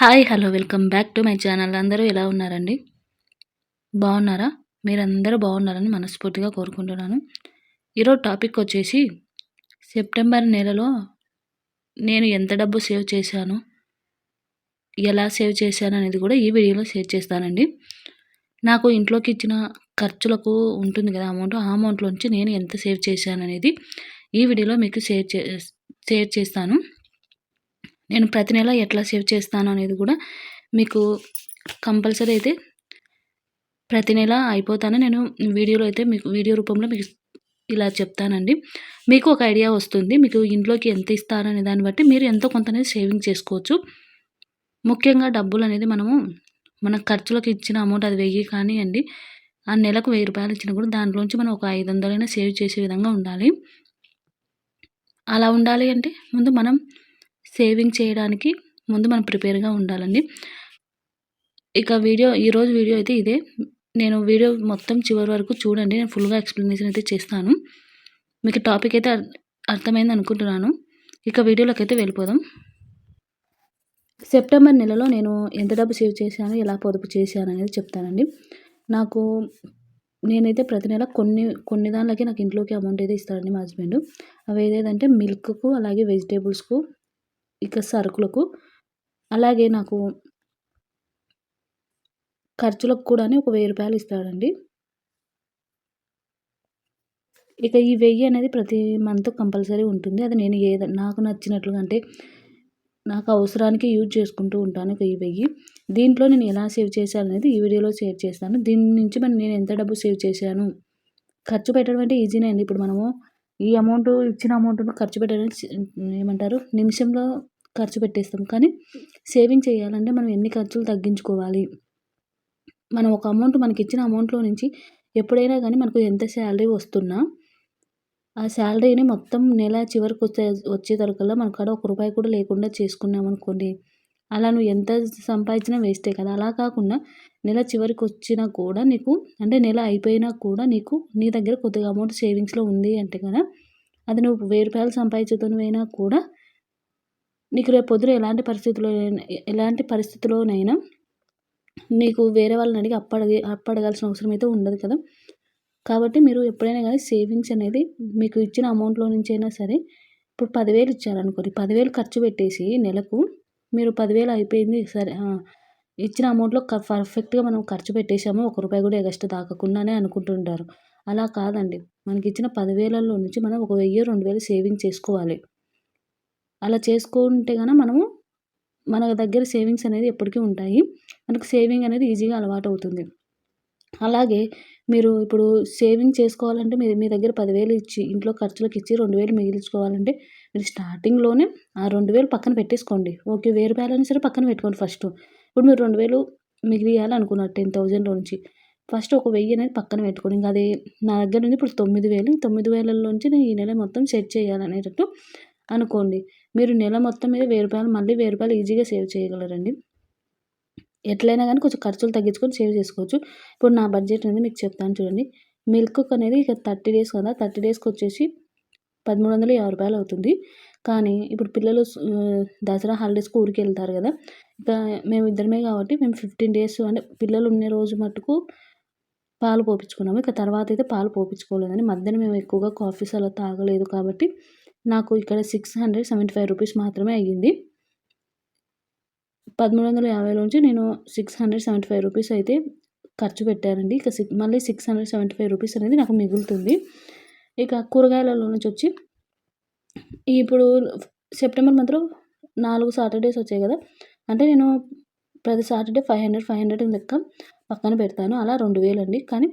Hi hello welcome back to my channel. అందరూ ఎలా ఉన్నారండి? బాగున్నారా? మీరందరూ బాగున్నారని మనస్ఫూర్తిగా కోరుకుంటున్నాను. ఈరోజు టాపిక్ వచ్చేసి సెప్టెంబర్ నెలలో నేను ఎంత డబ్బు సేవ్ చేశాను, ఎలా సేవ్ చేశాను అనేది కూడా ఈ వీడియోలో షేర్ చేస్తానండి. నాకు ఇంట్లోకి ఇచ్చిన ఖర్చులకు ఉంటుంది కదా అమౌంట్, ఆ అమౌంట్లోంచి నేను ఎంత సేవ్ చేశాను అనేది ఈ వీడియోలో మీకు షేర్ చేస్తాను. నేను ప్రతి నెల ఎట్లా సేవ్ చేస్తాను అనేది కూడా మీకు కంపల్సరీ అయితే ప్రతి నెల అయిపోతానే నేను వీడియోలో అయితే మీకు వీడియో రూపంలో మీకు ఇలా చెప్తానండి. మీకు ఒక ఐడియా వస్తుంది. మీకు ఇంట్లోకి ఎంత ఇస్తారనే దాన్ని బట్టి మీరు ఎంతో కొంత అనేది సేవింగ్ చేసుకోవచ్చు. ముఖ్యంగా డబ్బులు అనేది మనము మన ఖర్చులకు ఇచ్చిన అమౌంట్ అది 1000 కానియండి, ఆ నెలకు 1000 రూపాయలు ఇచ్చినా కూడా దాంట్లోంచి మనం ఒక 500 అయినా సేవ్ చేసే విధంగా ఉండాలి. అలా ఉండాలి అంటే ముందు మనం సేవింగ్ చేయడానికి ముందు మనం ప్రిపేర్‌గా ఉండాలండి. ఇక ఈరోజు వీడియో అయితే ఇదే. నేను వీడియో మొత్తం చివరి వరకు చూడండి. నేను ఫుల్‌గా ఎక్స్‌ప్లనేషన్ అయితే చేస్తాను. మీకు టాపిక్ అయితే అర్థమైంది అనుకుంటున్నాను. ఇక వీడియోలోకైతే వెళ్ళిపోదాం. సెప్టెంబర్ నెలలో నేను ఎంత డబ్బు సేవ్ చేశాను, ఎలా పొదుపు చేశాను అనేది చెప్తానండి. నాకు నేనైతే ప్రతి నెల కొన్ని దాన్లకి నాకు ఇంట్లోకి అమౌంట్ అయితే ఇస్తాడండి మా హస్బెండ్. అవి ఏదేదంటే మిల్క్‌కు, అలాగే వెజిటబుల్స్‌కు, ఇక సరుకులకు, అలాగే నాకు ఖర్చులకు కూడాని ఒక 1000 రూపాయలు ఇస్తాడండి. ఇక ఈ 1000 అనేది ప్రతి మంత్ కంపల్సరీ ఉంటుంది. అది నేను నాకు నచ్చినట్లుగా అంటే నాకు అవసరానికి యూజ్ చేసుకుంటూ ఉంటాను. ఇక ఈ 1000 దీంట్లో నేను ఎలా సేవ్ చేశాననేది ఈ వీడియోలో షేర్ చేస్తాను. దీని నుంచి మరి నేను ఎంత డబ్బు సేవ్ చేశాను. ఖర్చు పెట్టడం అంటే ఈజీనే అండి. ఇప్పుడు మనము ఈ అమౌంట్ ఇచ్చిన అమౌంట్‌ను ఖర్చు పెట్టడానికి ఏమంటారు నిమిషంలో ఖర్చు పెట్టేస్తాం. కానీ సేవింగ్ చేయాలంటే మనం ఎన్ని ఖర్చులు తగ్గించుకోవాలి. మనం ఒక అమౌంట్ మనకిచ్చిన అమౌంట్‌లో నుంచి ఎప్పుడైనా గానీ మనకు ఎంత శాలరీ వస్తున్నా, ఆ శాలరీని మొత్తం నెల చివరికి వచ్చేతలకల్లా మన కాడ ఒక రూపాయి కూడా లేకుండా చేసుకున్నామనుకోండి, అలా నువ్వు ఎంత సంపాదించినా వేస్టే కదా! అలా కాకుండా నెల చివరికొచ్చినా కూడా నీకు అంటే నెల అయిపోయినా కూడా నీకు నీ దగ్గర కొద్దిగా అమౌంట్ సేవింగ్స్‌లో ఉంది అంటే గన అది నువ్వు రూ. 1000 సంపాదించేతోనివైనా కూడా నీకు రేపు పొద్దున ఎలాంటి పరిస్థితిలోనైనా నీకు వేరే వాళ్ళని అడిగి అప్పడగాల్సిన అవసరం అయితే ఉండదు కదా! కాబట్టి మీరు ఎప్పుడైనా గానీ సేవింగ్స్ అనేది మీకు ఇచ్చిన అమౌంట్‌లో నుంచి అయినా సరే, ఇప్పుడు 10,000 ఇచ్చారనుకోండి, 10,000 ఖర్చు పెట్టేసి నెలకు మీరు 10,000 అయిపోయింది సరే ఇచ్చిన అమౌంట్‌లో పర్ఫెక్ట్‌గా మనం ఖర్చు పెట్టేసాము. ఒక్క రూపాయి కూడా ఎగస్ట్రా తాకకుండానే అనుకుంటుంటారు. అలా కాదండి. మనకిచ్చిన 10,000లో నుంచి మనం ఒక 1000, 2000 సేవింగ్ చేసుకోవాలి. అలా చేసుకుంటే గన మనము మన దగ్గర సేవింగ్స్ అనేది ఎప్పటికీ ఉంటాయి. మనకు సేవింగ్ అనేది ఈజీగా అలవాటవుతుంది. అలాగే మీరు ఇప్పుడు సేవింగ్ చేసుకోవాలంటే మీ దగ్గర 10,000 ఇచ్చి ఇంట్లో ఖర్చులకిచ్చి 2,000 మిగిల్చుకోవాలంటే మీరు స్టార్టింగ్‌లోనే ఆ 2,000 పక్కన పెట్టేసుకోండి. ఓకే. రూ. 1000 అయినా సరే పక్కన పెట్టుకోండి ఫస్టు. ఇప్పుడు మీరు 2,000 మిగిలియాలనుకున్నారు 10,000లో నుంచి. ఫస్ట్ ఒక 1000 అనేది పక్కన పెట్టుకోండి. ఇంక అది నా దగ్గర ఉంది ఇప్పుడు 9,000. ఈ 9,000లోంచి నేను ఈ నెల మొత్తం సెట్ చేయాలనేటట్టు అనుకోండి. మీరు నెల మొత్తం మీద రూ. 1000 మళ్ళీ రూ. 1000 ఈజీగా సేవ్ చేయగలరండి. ఎట్లైనా గానీ కొంచెం ఖర్చులు తగ్గించుకొని సేవ్ చేసుకోవచ్చు. ఇప్పుడు నా బడ్జెట్ అనేది మీకు చెప్తాను చూడండి. మిల్క్‌కి అనేది ఇక 30 డేస్ కదా! 30 డేస్‌కొచ్చేసి రూ. 1350 అవుతుంది. కానీ ఇప్పుడు పిల్లలు దసరా హాలిడేస్‌కి ఊరికెళ్తారు గదా! ఇక మేమిద్దరమే కాబట్టి మేము 15 డేస్ అంటే పిల్లలు ఉన్న రోజు మట్టుకు పాలు పోపిచ్చుకున్నాము. ఇక తర్వాతయితే పాలు పోపిచ్చుకోలేదండి. మధ్యాహ్నం మేము ఎక్కువగా కాఫీస్ అలా తాగలేదు కాబట్టి నాకు ఇక్కడ రూ. 675 మాత్రమే అయ్యింది. 1350లోంచి నేను రూ. 675 అయితే ఖర్చు పెట్టానండి. ఇక మళ్ళీ రూ. 675 అనేది నాకు మిగులుతుంది. ఇక కూరగాయలలో నుంచొచ్చి ఇప్పుడు సెప్టెంబర్ మంత్‌లో 4 సాటర్‌డేస్ వచ్చాయి గదా! అంటే నేను ప్రతి సాటర్‌డే 500 లెక్క పక్కన పెడతాను. అలా 2000 అండి. కానీ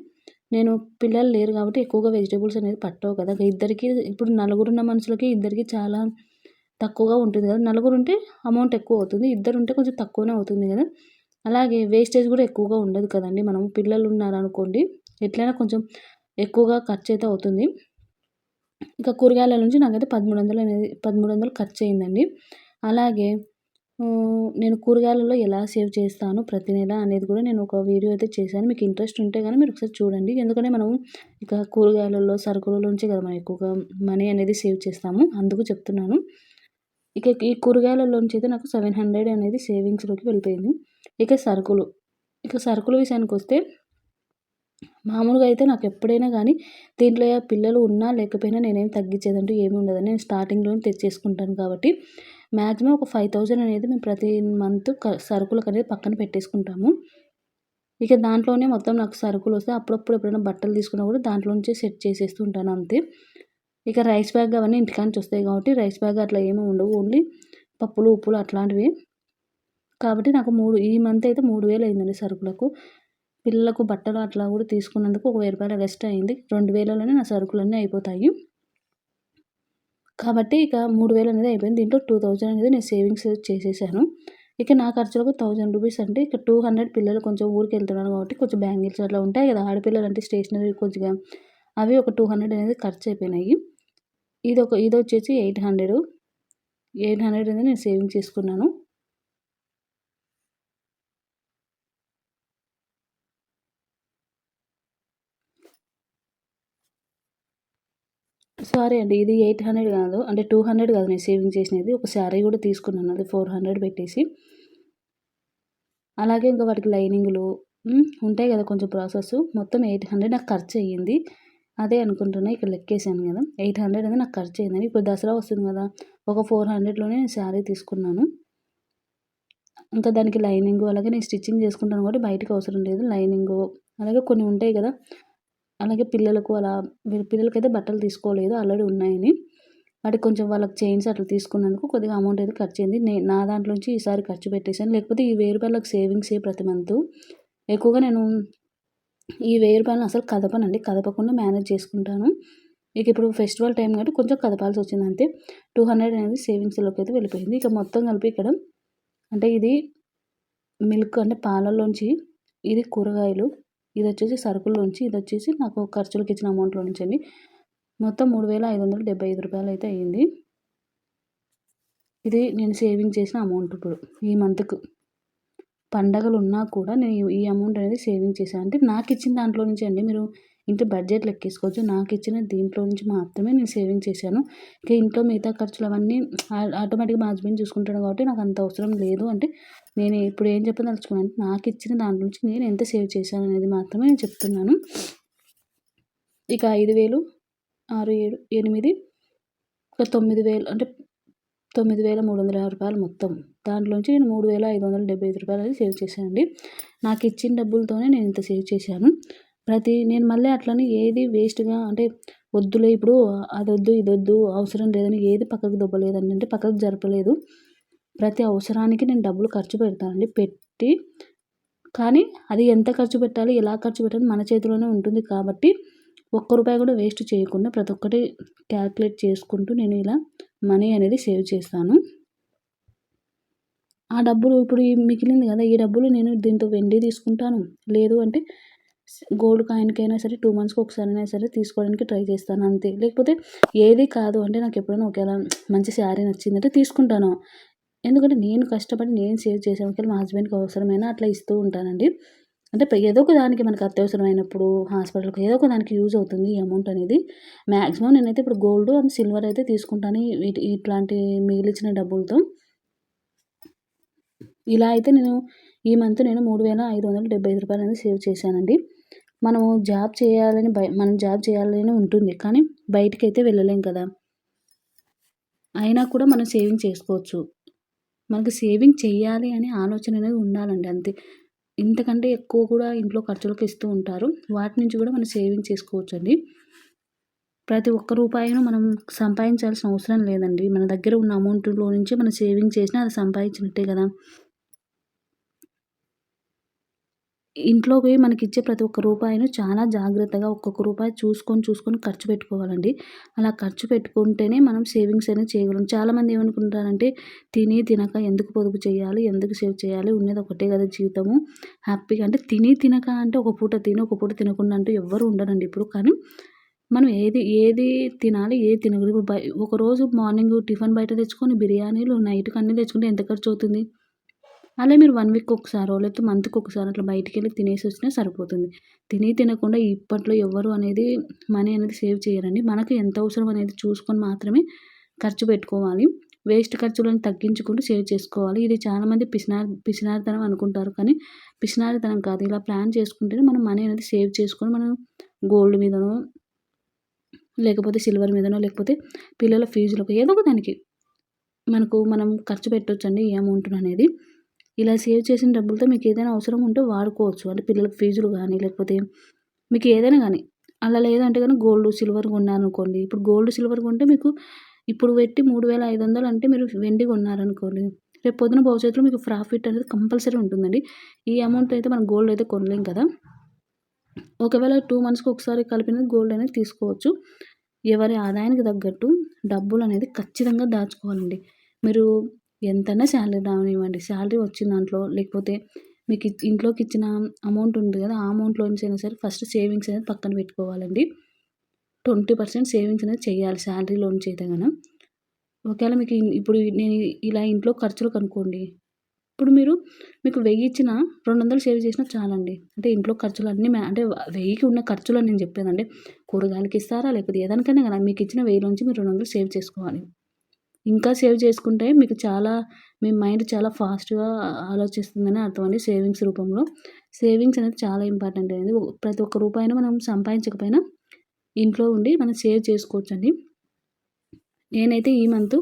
నేను పిల్లలు లేరు కాబట్టి ఎక్కువగా వెజిటబుల్స్ అనేది పట్టవు కదా! ఇద్దరికీ ఇప్పుడు నలుగురున్న మనుషులకి ఇద్దరికీ చాలా తక్కువగా ఉంటుంది కదా! నలుగురుంటే అమౌంట్ ఎక్కువవుతుంది. ఇద్దరుంటే కొంచెం తక్కువనే అవుతుంది గదా! అలాగే వేస్టేజ్ గూడా ఎక్కువగా ఉండదు కదండీ! మనం పిల్లలున్నారనుకోండి, ఎట్లైనా కొంచెం ఎక్కువగా ఖర్చయితే అవుతుంది. ఇక కూరగాయల నుంచి నాకైతే 1300 ఖర్చయిందండి. అలాగే నేను కూరగాయలలో ఎలా సేవ్ చేస్తాను ప్రతి నెల అనేది కూడా నేను ఒక వీడియో అయితే చేశాను. మీకు ఇంట్రెస్ట్ ఉంటే గనక మీరు ఒకసారి చూడండి. ఎందుకంటే మనము ఇక కూరగాయలలో, సరుకుల నుంచే కదా మనం ఎక్కువగా మనీ అనేది సేవ్ చేస్తాము. అందుకు చెప్తున్నాను. ఇక ఈ కూరగాయలలోంచి అయితే నాకు 700 అనేది సేవింగ్స్‌లోకి వెళ్ళిపోయింది. ఇక సరుకులు, సరుకుల విషయానికొస్తే మామూలుగా అయితే నాకెప్పుడైనా గానీ దీంట్లో పిల్లలు ఉన్నా లేకపోయినా నేనేం తగ్గించేదంటూ ఏమి ఉండదండి. నేను స్టార్టింగ్‌లోనే తెచ్చేసుకుంటాను కాబట్టి మాక్సిమం ఒక 5000 అనేది మేము ప్రతి మంత్ సరుకులకనేది పక్కన పెట్టేసుకుంటాము. ఇక దాంట్లోనే మొత్తం నాకు సరుకులొస్తాయి. అప్పుడప్పుడు ఎప్పుడైనా బట్టలు తీసుకున్నా కూడా దాంట్లో నుంచే సెట్ చేసేస్తూ ఉంటాను అంతే. ఇక రైస్ బ్యాగ్ అవన్నీ ఇంటికాడ నుంచి వస్తాయి కాబట్టి రైస్ బ్యాగ్ అట్లా ఏమి ఉండవు. ఓన్లీ పప్పులు, ఉప్పులు అట్లాంటివి. కాబట్టి నాకు ఈ మంత్ అయితే 3000 అయిందండి సరుకులకు. పిల్లలకు బట్టలు అట్లా కూడా తీసుకున్నందుకు ఒక రూ. 1000 ఎక్స్‌ట్రా అయింది. 2000లోనే నా సరుకులన్నీ అయిపోతాయి. కాబట్టి ఇక 3000 అనేది అయిపోయింది. దీంట్లో 2000 అనేది నేను సేవింగ్స్ చేసేసాను. ఇక నా ఖర్చులకు రూ. 1000 అంటే ఇక 200 పిల్లలు కొంచెం ఊరికెళ్తున్నారు కాబట్టి కొంచెం బ్యాంగిల్స్ అట్లా ఉంటాయి కదా! ఆడపిల్లలంటే స్టేషనరీ కొద్దిగా అవి ఒక 200 అనేది ఖర్చయిపోయినాయి. ఇదొచ్చేసి 800 అనేది నేను సేవింగ్ చేసుకున్నాను. సారీ అండి. ఇది 800 కాదు. అంటే 200 కాదు నేను సేవింగ్ చేసినది. ఒక శారీ కూడా తీసుకున్నాను. అది 400 పెట్టేసి. అలాగే ఇంకా వాటికి లైనింగులు ఉంటాయి కదా కొంచెం ప్రాసెస్. మొత్తం 800 నాకు ఖర్చయ్యింది. అదే అనుకుంటున్నా ఇక్కడ లెక్కేసాను కదా! 800 అనేది నాకు ఖర్చయిందని. ఇప్పుడు దసరా వస్తుంది కదా! ఒక 400లోనే నేను శారీ తీసుకున్నాను. ఇంకా దానికి లైనింగు అలాగే నేను స్టిచ్చింగ్ చేసుకుంటాను కాబట్టి బయటకి అవసరం లేదు. లైనింగు అలాగే కొన్ని ఉంటాయి కదా! అలాగే పిల్లలకు అలా పిల్లలకైతే బట్టలు తీసుకోలేదు. ఆల్రెడీ ఉన్నాయని. వాటికి కొంచెం వాళ్ళకి చైన్స్ అట్లా తీసుకున్నందుకు కొద్దిగా అమౌంట్ అయితే ఖర్చయింది. నా దాంట్లోంచి ఈసారి ఖర్చు పెట్టేసాను. లేకపోతే ఈ రూ. 1000 సేవింగ్సే ప్రతి మంతు. ఎక్కువగా నేను ఈ రూ. 1000 అసలు కదపనండి. కదపకుండా మేనేజ్ చేసుకుంటాను. ఇక ఇప్పుడు ఫెస్టివల్ టైం కాబట్టి కొంచెం కదపాల్సొచ్చింది అంతే. 200 అనేది సేవింగ్స్‌లోకి అయితే వెళ్ళిపోయింది. ఇక మొత్తం కలిపి ఇక్కడ అంటే ఇది మిల్క్ అంటే పాలల్లోంచి, ఇది కూరగాయలు, ఇదొచ్చేసి సరుకుల్లోంచి, ఇదొచ్చేసి నాకు ఖర్చులకిచ్చిన అమౌంట్‌లో నుంచండి. మొత్తం రూ. 3575 అయితే అయ్యింది. ఇది నేను సేవింగ్ చేసిన అమౌంట్ ఇప్పుడు ఈ మంత్‌కు. పండగలున్నా కూడా నేను ఈ అమౌంట్ అనేది సేవింగ్ చేశాను. అంటే నాకిచ్చిన దాంట్లో నుంచి అండి మీరు ఇంటి బడ్జెట్ లెక్కేసుకోవచ్చు. నాకిచ్చిన దీంట్లో నుంచి మాత్రమే నేను సేవింగ్ చేశాను. ఇక ఇంట్లో మిగతా ఖర్చులు అవన్నీ ఆటోమేటిక్‌గా మా హస్బెండ్ చూసుకుంటాడు కాబట్టి నాకంత అవసరం లేదు. అంటే నేను ఇప్పుడు ఏం చెప్పదలుచుకున్నానంటే నాకిచ్చిన దాంట్లో నుంచి నేను ఎంత సేవ్ చేశాననేది మాత్రమే నేను చెప్తున్నాను. ఇక 5000, 6, 7, 8 ఒక 9000 అంటే రూ. 9350 మొత్తం. దాంట్లోంచి నేను రూ. 3575 అనేది సేవ్ చేశానండి. నాకిచ్చిన డబ్బులతోనే నేను ఇంత సేవ్ చేశాను. నేను మళ్ళీ అట్లని ఏది వేస్ట్‌గా అంటే వద్దులే ఇప్పుడు అదొద్దు, ఇదొద్దు, అవసరం లేదని ఏది పక్కకు దొబ్బలేదండి. అంటే పక్కకు జరపలేదు. ప్రతి అవసరానికి నేను డబ్బులు ఖర్చు పెడతానండి. కానీ అది ఎంత ఖర్చు పెట్టాలి, ఎలా ఖర్చు పెట్టాలి మన చేతిలోనే ఉంటుంది కాబట్టి ఒక్క రూపాయి కూడా వేస్ట్ చేయకుండా ప్రతి ఒక్కటి క్యాలిక్యులేట్ చేసుకుంటూ నేను ఇలా మనీ అనేది సేవ్ చేస్తాను. ఆ డబ్బులు ఇప్పుడు ఈ మిగిలింది కదా! ఈ డబ్బులు నేను దీంతో వెండి తీసుకుంటాను. లేదు అంటే గోల్డ్ కాయిన్‌కైనా సరే 2 మంత్స్‌కి ఒకసారైనా సరే తీసుకోవడానికి ట్రై చేస్తాను అంతే. లేకపోతే ఏది కాదు అంటే నాకెప్పుడైనా ఒకేలా మంచి శారీ నచ్చిందంటే తీసుకుంటాను. ఎందుకంటే నేను కష్టపడి నేను సేవ్ చేశాను. ఒకవేళ మా హస్బెండ్‌కి అవసరమైనా అట్లా ఇస్తూ ఉంటానండి. అంటే ఏదో ఒక దానికి మనకు అత్యవసరమైనప్పుడు హాస్పిటల్‌కి ఏదో ఒక దానికి యూజ్ అవుతుంది ఈ అమౌంట్ అనేది. మాక్సిమం నేనైతే ఇప్పుడు గోల్డ్ అండ్ సిల్వర్ అయితే తీసుకుంటాను. ఇట్లాంటి మిగిలిచ్చిన డబ్బులతో. ఇలా అయితే ఈ మంత్ నేను రూ. 3575 అనేది సేవ్ చేశానండి. మనం జాబ్ చేయాలని ఉంటుంది. కానీ బయటికైతే వెళ్ళలేం కదా! అయినా కూడా మనం సేవింగ్ చేసుకోవచ్చు. మనకి సేవింగ్ చెయ్యాలి అనే ఆలోచన అనేది ఉండాలండి అంతే. ఇంతకంటే ఎక్కువ కూడా ఇంట్లో ఖర్చులకు ఇస్తూ ఉంటారు. వాటి నుంచి కూడా మనం సేవింగ్ చేసుకోవచ్చండి. ప్రతి ఒక్క రూపాయిను మనం సంపాదించాల్సిన అవసరం లేదండి. మన దగ్గర ఉన్న అమౌంట్‌లో నుంచి మనం సేవింగ్ చేసినా అది సంపాదించినట్టే కదా! ఇంట్లోకి మనకిచ్చే ప్రతి ఒక్క రూపాయిని చాలా జాగ్రత్తగా ఒక్కొక్క రూపాయి చూసుకొని ఖర్చు పెట్టుకోవాలండి. అలా ఖర్చు పెట్టుకుంటేనే మనం సేవింగ్స్ అనేది చేయగలం. చాలామంది ఏమనుకుంటారంటే తినక ఎందుకు పొదుపు చేయాలి? ఎందుకు సేవ్ చేయాలి? ఉన్నది ఒకటే కదా జీవితము. హ్యాపీగా అంటే తినక అంటే ఒక పూట తిని, ఒక పూట తినకుండా అంటూ ఎవ్వరు ఉండరండి ఇప్పుడు. కానీ మనం ఏది తినాలి? ఏది తినకూడదు? ఇప్పుడు ఒకరోజు మార్నింగ్ టిఫిన్ బయట తెచ్చుకొని బిర్యానీలు నైట్‌కి అన్నీ తెచ్చుకుంటే ఎంత ఖర్చవుతుంది? అలా మీరు 1 వీక్‌కి ఒకసారో లేకపోతే మంత్‌కి ఒకసారి అట్లా బయటికెళ్ళి తినేసొచ్చినా సరిపోతుంది. తినకుండా ఇప్పట్లో ఎవ్వరు అనేది మనీ అనేది సేవ్ చేయరండి. మనకు ఎంత అవసరం అనేది చూసుకొని మాత్రమే ఖర్చు పెట్టుకోవాలి. వేస్ట్ ఖర్చులను తగ్గించుకుంటూ సేవ్ చేసుకోవాలి. ఇది చాలామంది పిసినారితనం అనుకుంటారు. కానీ పిసినారితనం కాదు. ఇలా ప్లాన్ చేసుకుంటేనే మనం మనీ అనేది సేవ్ చేసుకొని మనం గోల్డ్ మీదనో, లేకపోతే సిల్వర్ మీదనో, లేకపోతే పిల్లల ఫీజులకు ఏదో ఒక దానికి మనం ఖర్చు పెట్టొచ్చండి ఈ అమౌంట్‌ననేది. ఇలా సేవ్ చేసిన డబ్బులతో మీకేదైనా అవసరం ఉంటే వాడుకోవచ్చు. అంటే పిల్లలకి ఫీజులు గానీ, లేకపోతే మీకు ఏదైనా గానీ. అలా లేదంటే గనుక గోల్డ్, సిల్వర్ కొన్నారనుకోండి. ఇప్పుడు గోల్డ్, సిల్వర్ కొంటే మీకు ఇప్పుడు పెట్టి 3500 అంటే మీరు వెండి కొన్నారనుకోండి. రేపు పొద్దున భవిష్యత్తులో మీకు ప్రాఫిట్ అనేది కంపల్సరీ ఉంటుందండి. ఈ అమౌంట్ అయితే మనం గోల్డ్ అయితే కొనలేం కదా! ఒకవేళ 2 మంత్స్‌కి ఒకసారి కలిపిన గోల్డ్ అనేది తీసుకోవచ్చు. ఎవరి ఆదాయానికి తగ్గట్టు డబ్బులనేది ఖచ్చితంగా దాచుకోవాలండి. మీరు ఎంతైనా శాలరీ రానివ్వండి. శాలరీ వచ్చిన దాంట్లో లేకపోతే మీకు ఇంట్లోకిచ్చిన అమౌంట్ ఉంది గదా! ఆ అమౌంట్‌లో నుంచి అయినా సరే ఫస్ట్ సేవింగ్స్ అనేది పక్కన పెట్టుకోవాలండి. 20% సేవింగ్స్ అనేది చేయాలి శాలరీలో నుంచి అయితే గన. ఒకేళ మీకు ఇప్పుడు నేను ఇలా ఇంట్లో ఖర్చులకనుకోండి. ఇప్పుడు మీకు 1000 ఇచ్చినా 200 సేవ్ చేసినా చాలండి. అంటే ఇంట్లో ఖర్చులన్నీ అంటే 1000కి ఉన్న ఖర్చులని నేను చెప్పేదండి. కూరగాయలకి ఇస్తారా? లేకపోతే ఏ దానికైనా గాని మీకిచ్చిన 1000 నుంచి మీరు 200 సేవ్ చేసుకోవాలి. ఇంకా సేవ్ చేసుకుంటే మీకు మీ మైండ్ చాలా ఫాస్ట్‌గా ఆలోచిస్తుందని అర్థం అండి సేవింగ్స్ రూపంలో. సేవింగ్స్ అనేది చాలా ఇంపార్టెంట్ అనేది. ప్రతి ఒక్క రూపాయిని మనం సంపాదించకపోయినా ఇంట్లో ఉండి మనం సేవ్ చేసుకోవచ్చండి. నేనైతే ఈ మంత్ రూ.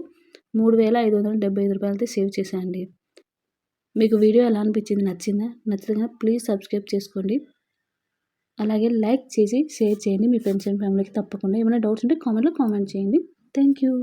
3575 అయితే సేవ్ చేశా అండి. మీకు వీడియో ఎలా అనిపించింది? నచ్చిందా? నచ్చితే గనక ప్లీజ్ సబ్స్క్రైబ్ చేసుకోండి. అలాగే లైక్ చేసి షేర్ చేయండి మీ ఫ్రెండ్స్ అండ్ ఫ్యామిలీకి తప్పకుండా. ఏమైనా డౌట్స్ ఉంటే కామెంట్‌లో కామెంట్ చేయండి. Thank you.